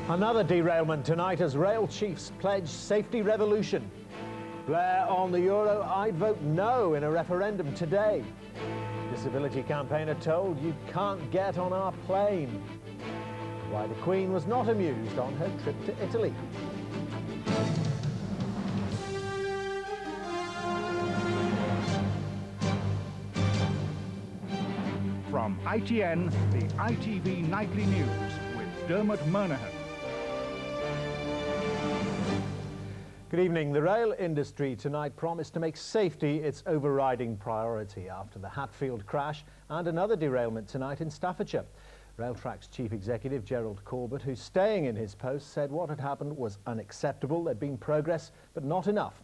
Another derailment tonight as rail chiefs pledge safety revolution. Blair on the euro, I'd vote no in a referendum today. Disability campaigner told you can't get on our plane. Why the Queen was not amused on her trip to Italy. From ITN, the ITV Nightly News with Dermot Monaghan. Good evening. The rail industry tonight promised to make safety its overriding priority after the Hatfield crash and another derailment tonight in Staffordshire. Railtrack's chief executive, Gerald Corbett, who's staying in his post, said what had happened was unacceptable. There'd been progress, but not enough.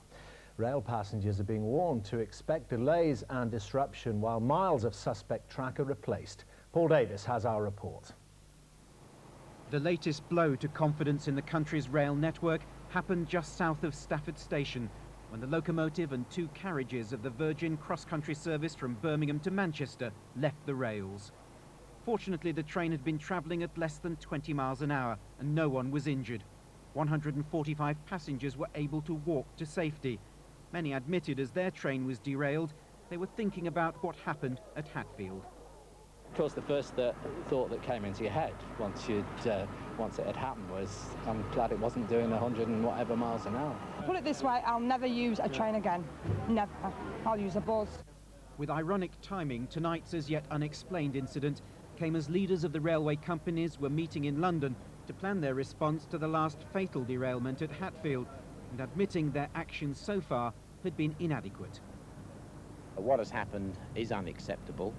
Rail passengers are being warned to expect delays and disruption while miles of suspect track are replaced. Paul Davis has our report. The latest blow to confidence in the country's rail network happened just south of Stafford Station when the locomotive and two carriages of the Virgin cross-country service from Birmingham to Manchester left the rails. Fortunately, the train had been travelling at less than 20 miles an hour and no one was injured. 145 passengers were able to walk to safety. Many admitted as their train was derailed, they were thinking about what happened at Hatfield. Of course, the first thought that came into your head once it had happened was, I'm glad it wasn't doing 100 and whatever miles an hour. Put it this way, I'll never use a train again. Never. I'll use a bus. With ironic timing, tonight's as yet unexplained incident came as leaders of the railway companies were meeting in London to plan their response to the last fatal derailment at Hatfield and admitting their actions so far had been inadequate. What has happened is unacceptable.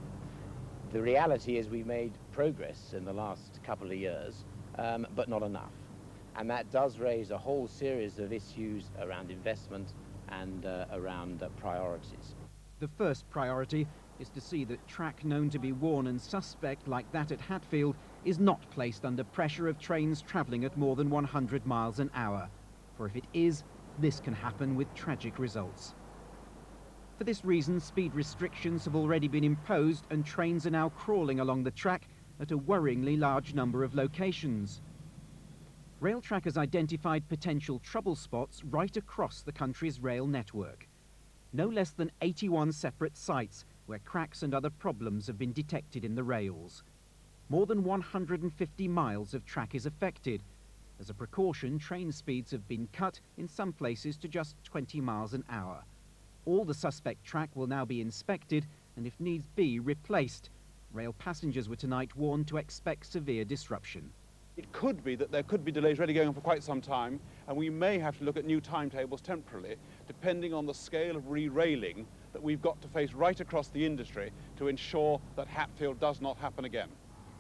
The reality is we made progress in the last couple of years, but not enough. And that does raise a whole series of issues around investment and around priorities. The first priority is to see that track known to be worn and suspect like that at Hatfield is not placed under pressure of trains travelling at more than 100 miles an hour. For if it is, this can happen with tragic results. For this reason, speed restrictions have already been imposed and trains are now crawling along the track at a worryingly large number of locations. Railtrack has identified potential trouble spots right across the country's rail network. No less than 81 separate sites where cracks and other problems have been detected in the rails. More than 150 miles of track is affected. As a precaution, train speeds have been cut in some places to just 20 miles an hour. All the suspect track will now be inspected and, if needs be, replaced. Rail passengers were tonight warned to expect severe disruption. It could be that there could be delays really going on for quite some time, and we may have to look at new timetables temporarily, depending on the scale of re-railing that we've got to face right across the industry to ensure that Hatfield does not happen again.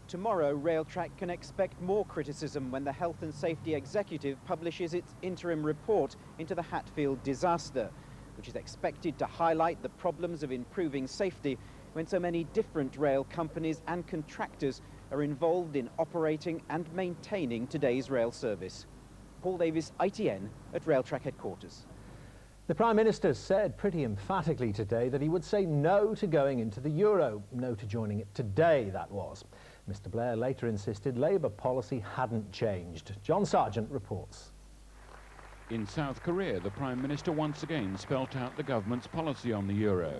Tomorrow, Railtrack can expect more criticism when the Health and Safety Executive publishes its interim report into the Hatfield disaster, which is expected to highlight the problems of improving safety when so many different rail companies and contractors are involved in operating and maintaining today's rail service. Paul Davis, ITN, at Railtrack headquarters. The Prime Minister said pretty emphatically today that he would say no to going into the euro, no to joining it today, that was. Mr Blair later insisted Labour policy hadn't changed. John Sargent reports. In South Korea, the Prime Minister once again spelt out the government's policy on the euro,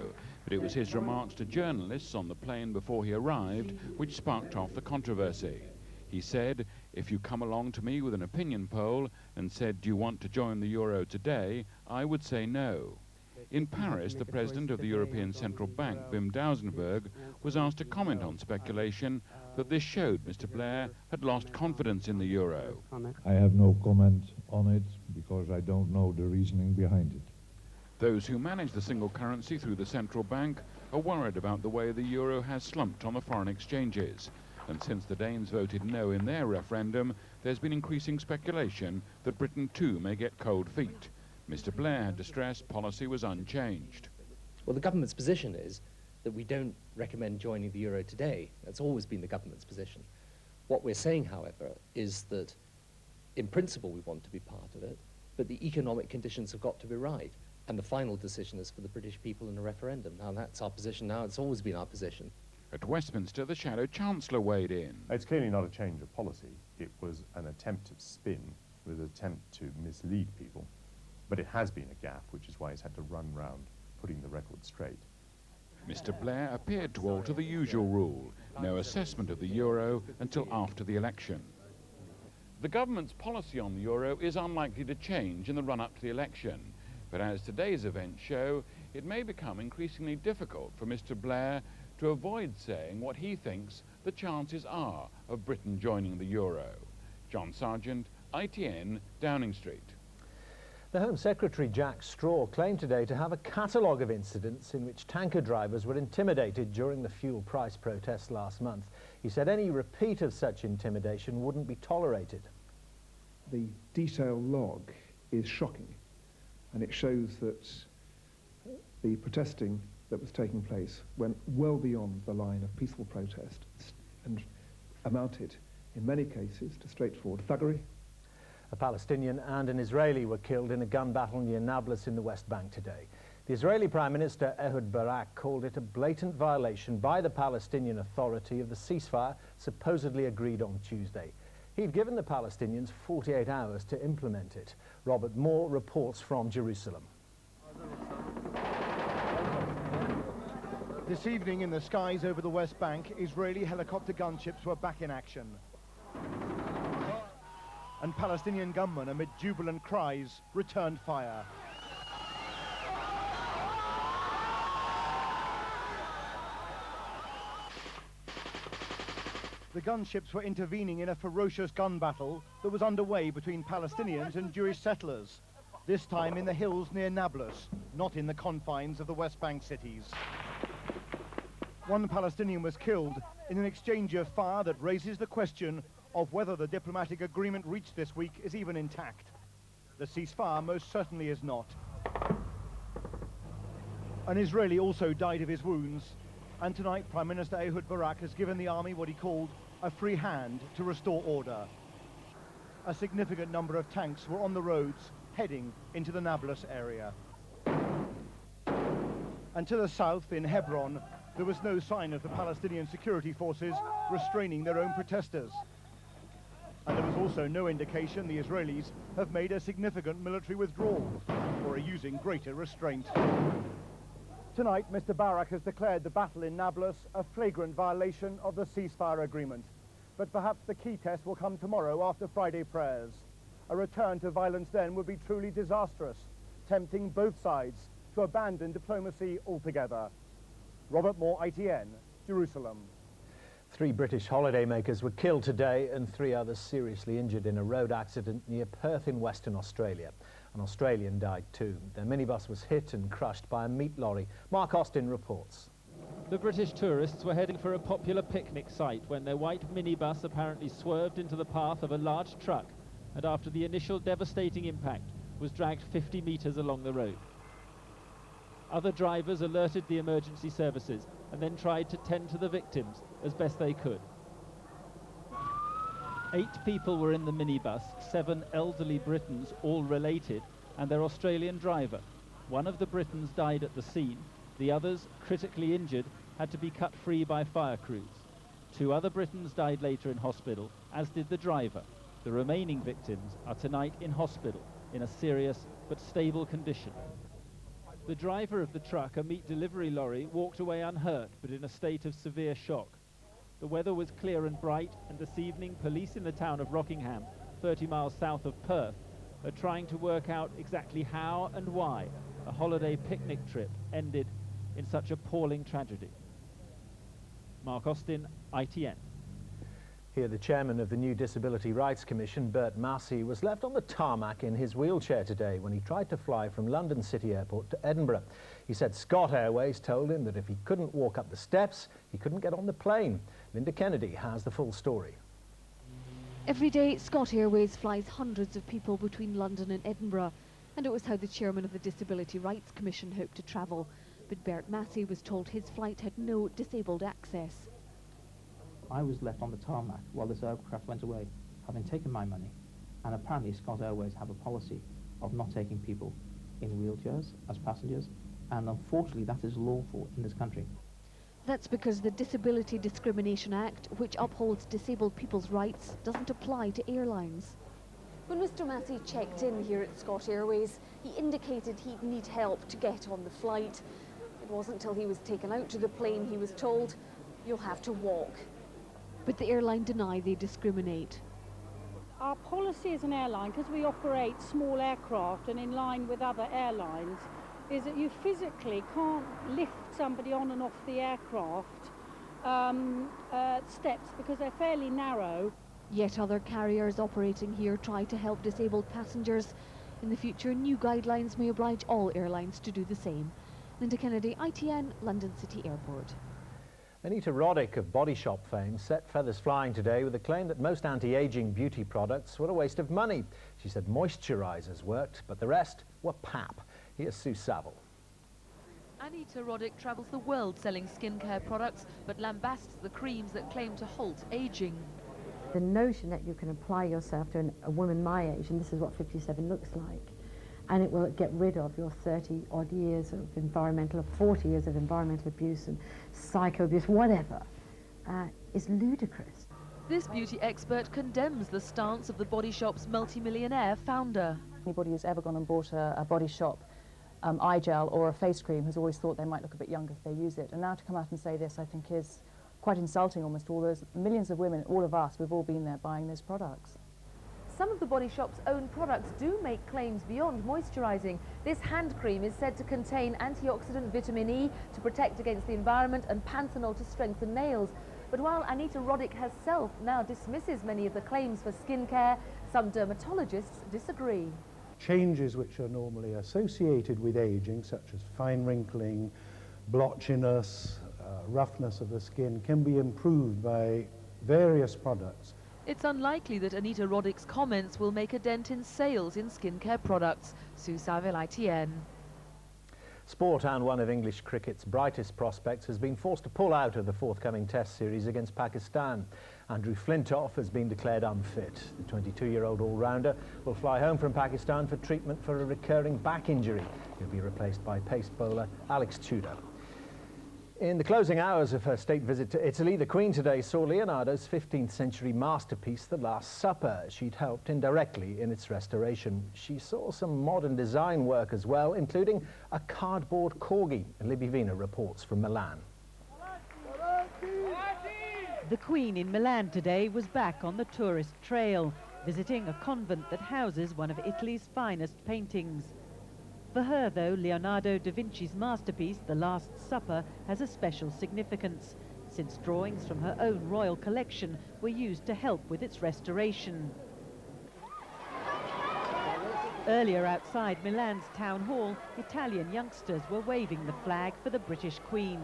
but it was his remarks to journalists on the plane before he arrived which sparked off the controversy. He said, "If you come along to me with an opinion poll and said, do you want to join the euro today, I would say no." In Paris, the president of the European Central Bank, Wim Duisenberg, was asked to comment on speculation that this showed Mr Blair had lost confidence in the euro. I have no comment on it because I don't know the reasoning behind it. Those who manage the single currency through the central bank are worried about the way the euro has slumped on the foreign exchanges. And since the Danes voted no in their referendum, there's been increasing speculation that Britain too may get cold feet. Mr Blair had to stress policy was unchanged. Well, the government's position is that we don't recommend joining the euro today. That's always been the government's position. What we're saying, however, is that in principle we want to be part of it, but the economic conditions have got to be right. And the final decision is for the British people in a referendum. Now, that's our position now. It's always been our position. At Westminster, the Shadow Chancellor weighed in. It's clearly not a change of policy. it was an attempt at spin, with an attempt to mislead people. But it has been a gaffe, which is why he's had to run round putting the record straight. Mr. Blair appeared to alter the usual rule, no assessment of the euro until after the election. The government's policy on the euro is unlikely to change in the run-up to the election, but as today's events show, it may become increasingly difficult for Mr. Blair to avoid saying what he thinks the chances are of Britain joining the euro. John Sargent, ITN, Downing Street. The Home Secretary Jack Straw claimed today to have a catalogue of incidents in which tanker drivers were intimidated during the fuel price protests last month. He said any repeat of such intimidation wouldn't be tolerated. The detailed log is shocking, and it shows that the protesting that was taking place went well beyond the line of peaceful protest and amounted, in many cases, to straightforward thuggery. A Palestinian and an Israeli were killed in a gun battle near Nablus in the West Bank today. The Israeli Prime Minister Ehud Barak called it a blatant violation by the Palestinian Authority of the ceasefire supposedly agreed on Tuesday. He'd given the Palestinians 48 hours to implement it. Robert Moore reports from Jerusalem. This evening in the skies over the West Bank, Israeli helicopter gunships were back in action. And Palestinian gunmen, amid jubilant cries, returned fire. The gunships were intervening in a ferocious gun battle that was underway between Palestinians and Jewish settlers, this time in the hills near Nablus, not in the confines of the West Bank cities. One Palestinian was killed in an exchange of fire that raises the question of whether the diplomatic agreement reached this week is even intact. The ceasefire most certainly is not. An Israeli also died of his wounds, and tonight Prime Minister Ehud Barak has given the army what he called a free hand to restore order. A significant number of tanks were on the roads heading into the Nablus area. And to the south, in Hebron, there was no sign of the Palestinian security forces restraining their own protesters. And there was also no indication the Israelis have made a significant military withdrawal or are using greater restraint. Tonight, Mr. Barak has declared the battle in Nablus a flagrant violation of the ceasefire agreement. But perhaps the key test will come tomorrow after Friday prayers. A return to violence then would be truly disastrous, tempting both sides to abandon diplomacy altogether. Robert Moore, ITN, Jerusalem. 3 British holidaymakers were killed today and 3 others seriously injured in a road accident near Perth in Western Australia. An Australian died too. Their minibus was hit and crushed by a meat lorry. Mark Austin reports. The British tourists were heading for a popular picnic site when their white minibus apparently swerved into the path of a large truck and after the initial devastating impact was dragged 50 metres along the road. Other drivers alerted the emergency services and then tried to tend to the victims as best they could. 8 people were in the minibus, 7 elderly Britons, all related, and their Australian driver. One of the Britons died at the scene. The others, critically injured, had to be cut free by fire crews. 2 other Britons died later in hospital, as did the driver. The remaining victims are tonight in hospital in a serious but stable condition. The driver of the truck, a meat delivery lorry, walked away unhurt but in a state of severe shock. The weather was clear and bright, and this evening police in the town of Rockingham, 30 miles south of Perth, are trying to work out exactly how and why a holiday picnic trip ended in such appalling tragedy. Mark Austin, ITN. Here, the chairman of the new Disability Rights Commission, Bert Massey, was left on the tarmac in his wheelchair today when he tried to fly from London City Airport to Edinburgh. He said Scott Airways told him that if he couldn't walk up the steps, he couldn't get on the plane. Linda Kennedy has the full story. Every day, Scott Airways flies hundreds of people between London and Edinburgh, and it was how the chairman of the Disability Rights Commission hoped to travel. But Bert Massey was told his flight had no disabled access. I was left on the tarmac while this aircraft went away, having taken my money, and apparently Scott Airways have a policy of not taking people in wheelchairs as passengers, and unfortunately that is lawful in this country. That's because the Disability Discrimination Act, which upholds disabled people's rights, doesn't apply to airlines. When Mr. Massey checked in here at Scott Airways, he indicated he'd need help to get on the flight. It wasn't until he was taken out to the plane he was told, "You'll have to walk." But the airline deny they discriminate. Our policy as an airline, because we operate small aircraft and in line with other airlines, is that you physically can't lift somebody on and off the aircraft steps because they're fairly narrow. Yet other carriers operating here try to help disabled passengers. In the future, new guidelines may oblige all airlines to do the same. Linda Kennedy, ITN, London City Airport. Anita Roddick of Body Shop fame set feathers flying today with the claim that most anti-aging beauty products were a waste of money. She said moisturisers worked, but the rest were pap. Here's Sue Saville. Anita Roddick travels the world selling skincare products, but lambasts the creams that claim to halt aging. The notion that you can apply yourself to a woman my age, and this is what 57 looks like, and it will get rid of your 30-odd years of environmental, or 40 years of environmental abuse and psycho abuse, whatever, is ludicrous. This beauty expert condemns the stance of the Body Shop's multi-millionaire founder. Anybody who's ever gone and bought a Body Shop eye gel or a face cream has always thought they might look a bit younger if they use it. And now to come out and say this, I think, is quite insulting almost to all those millions of women, all of us, we've all been there buying those products. Some of the Body Shop's own products do make claims beyond moisturising. This hand cream is said to contain antioxidant vitamin E to protect against the environment and panthenol to strengthen nails. But while Anita Roddick herself now dismisses many of the claims for skincare, some dermatologists disagree. Changes which are normally associated with aging, such as fine wrinkling, blotchiness, roughness of the skin, can be improved by various products. It's unlikely that Anita Roddick's comments will make a dent in sales in skincare products. Sue Saville, ITN. Sport, and one of English cricket's brightest prospects has been forced to pull out of the forthcoming Test series against Pakistan. Andrew Flintoff has been declared unfit. The 22-year-old all-rounder will fly home from Pakistan for treatment for a recurring back injury. He'll be replaced by pace bowler Alex Tudor. In the closing hours of her state visit to Italy, the Queen today saw Leonardo's 15th century masterpiece, The Last Supper. She'd helped indirectly in its restoration. She saw some modern design work as well, including a cardboard corgi. Libby Vina reports from Milan. The Queen in Milan today was back on the tourist trail, visiting a convent that houses one of Italy's finest paintings. For her, though, Leonardo da Vinci's masterpiece, The Last Supper, has a special significance, since drawings from her own royal collection were used to help with its restoration. Earlier outside Milan's town hall, Italian youngsters were waving the flag for the British Queen.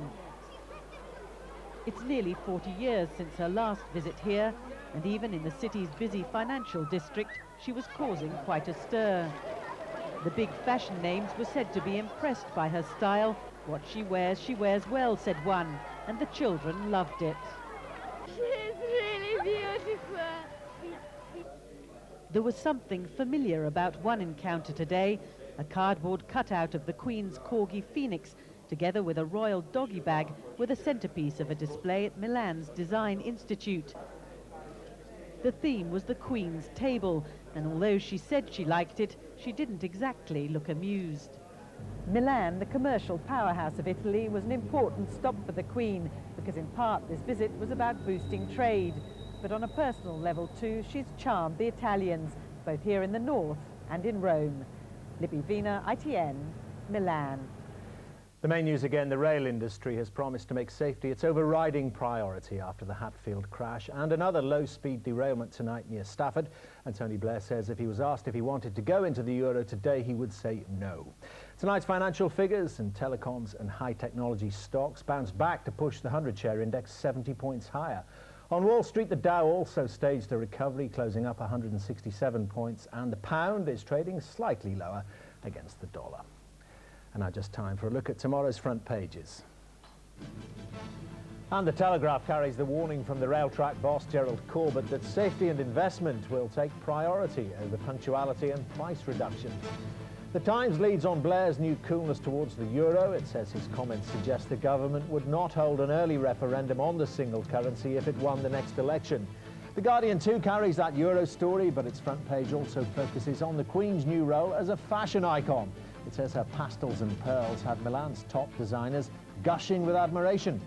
It's nearly 40 years since her last visit here, and even in the city's busy financial district, she was causing quite a stir. The big fashion names were said to be impressed by her style. What she wears well, said one, and the children loved it. She's really beautiful. There was something familiar about one encounter today, a cardboard cutout of the Queen's corgi Phoenix, together with a royal doggy bag, were the centerpiece of a display at Milan's Design Institute. The theme was the Queen's table, and although she said she liked it, she didn't exactly look amused. Milan, the commercial powerhouse of Italy, was an important stop for the Queen, because in part this visit was about boosting trade. But on a personal level too, she's charmed the Italians, both here in the north and in Rome. Libby Vina, ITN, Milan. The main news again, the rail industry has promised to make safety its overriding priority after the Hatfield crash and another low-speed derailment tonight near Stafford. And Tony Blair says if he was asked if he wanted to go into the euro today, he would say no. Tonight's financial figures and telecoms and high-technology stocks bounced back to push the 100-share index 70 points higher. On Wall Street, the Dow also staged a recovery, closing up 167 points, and the pound is trading slightly lower against the dollar. And now just time for a look at tomorrow's front pages. And the Telegraph carries the warning from the Railtrack boss Gerald Corbett that safety and investment will take priority over punctuality and price reductions. The Times leads on Blair's new coolness towards the euro. It says his comments suggest the government would not hold an early referendum on the single currency if it won the next election. The Guardian too carries that euro story, but its front page also focuses on the Queen's new role as a fashion icon. It says her pastels and pearls had Milan's top designers gushing with admiration.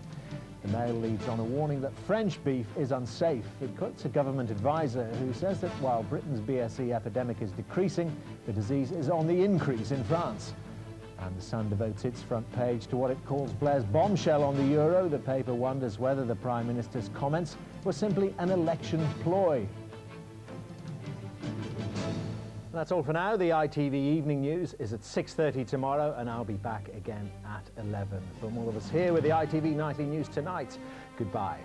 The Mail leads on a warning that French beef is unsafe. It quotes a government advisor who says that while Britain's BSE epidemic is decreasing, the disease is on the increase in France. And The Sun devotes its front page to what it calls Blair's bombshell on the euro. The paper wonders whether the Prime Minister's comments were simply an election ploy. That's all for now. The ITV Evening News is at 6:30 tomorrow, and I'll be back again at 11. From all of us here with the ITV Nightly News tonight, goodbye.